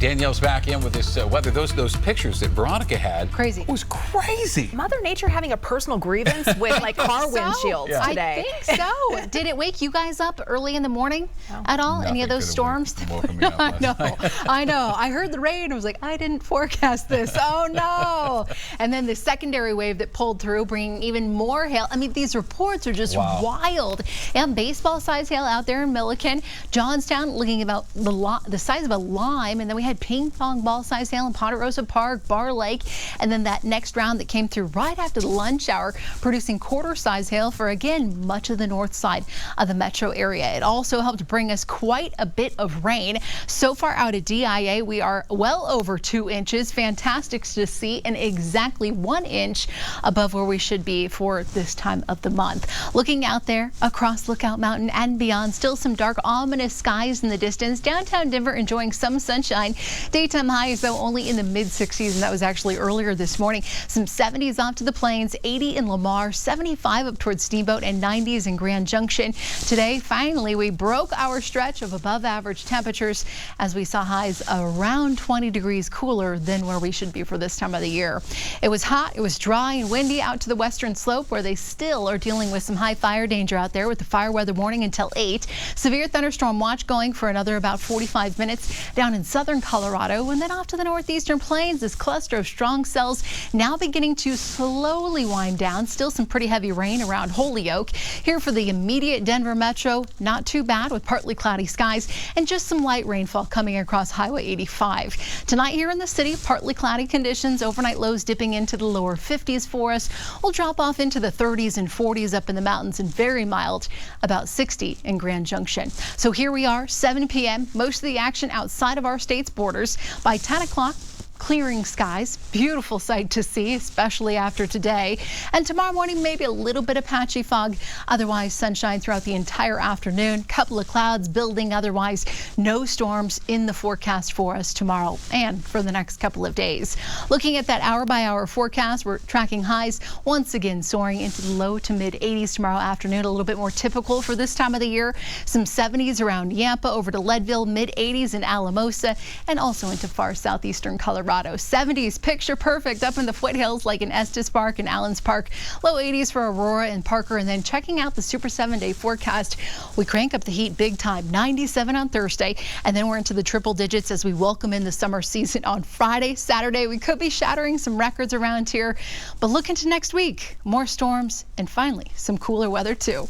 Danielle's back in with this weather. Those pictures that Veronica had. Crazy. Was crazy. Mother Nature having a personal grievance with like car windshields today. I think so. Did it wake you guys up early in the morning at all? Nothing Any of those storms? I know. I heard the rain. I was like, I didn't forecast this. Oh no. And then the secondary wave that pulled through, bringing even more hail. I mean, these reports are just wild. And baseball size hail out there in Milliken. Johnstown looking about the size of a lime. And then we had ping pong ball size hail in Ponderosa Park, Bar Lake. And then that next round that came through right after the lunch hour, producing quarter size hail for, again, much of the north side of the metro area. It also helped bring us quite a bit of rain. So far out at DIA, we are well over 2 inches. Fantastic to see, and exactly 1 inch above where we should be for this time of the month. Looking out there across Lookout Mountain and beyond, still some dark, ominous skies in the distance. Downtown Denver enjoying some sunshine. Daytime highs, though, only in the mid-60s, and that was actually earlier this morning. Some 70s off to the plains, 80 in Lamar, 75 up towards Steamboat, and 90s in Grand Junction. Today, finally, we broke our stretch of above average temperatures as we saw highs around 20 degrees cooler than where we should be for this time of the year. It was hot, it was dry and windy out to the western slope, where they still are dealing with some high fire danger out there with the fire weather warning until 8. Severe thunderstorm watch going for another about 45 minutes down in southern Colorado. And then off to the northeastern plains, this cluster of strong cells now beginning to slowly wind down. Still some pretty heavy rain around Holyoke. Here for the immediate Denver metro, not too bad with partly cloudy skies and just some light rainfall coming across Highway 85. Tonight here in the city, partly cloudy conditions, overnight lows dipping into the lower 50s for us. We'll drop off into the 30s and 40s up in the mountains, and very mild, about 60 in Grand Junction. So here we are, 7 p.m. Most of the action outside of our state's borders. By 10 o'clock, clearing skies, beautiful sight to see, especially after today. And tomorrow morning, maybe a little bit of patchy fog. Otherwise, sunshine throughout the entire afternoon. Couple of clouds building. Otherwise, no storms in the forecast for us tomorrow and for the next couple of days. Looking at that hour-by-hour forecast, we're tracking highs once again soaring into the low to mid 80s tomorrow afternoon. A little bit more typical for this time of the year. Some 70s around Yampa, over to Leadville, mid 80s in Alamosa, and also into far southeastern Colorado. 70s picture perfect up in the foothills like in Estes Park and Allens Park. Low 80s for Aurora and Parker. And then checking out the Super 7-day forecast, we crank up the heat big time. 97 on Thursday, and then we're into the triple digits as we welcome in the summer season on Friday. Saturday, we could be shattering some records around here, but look into next week. More storms and finally some cooler weather too.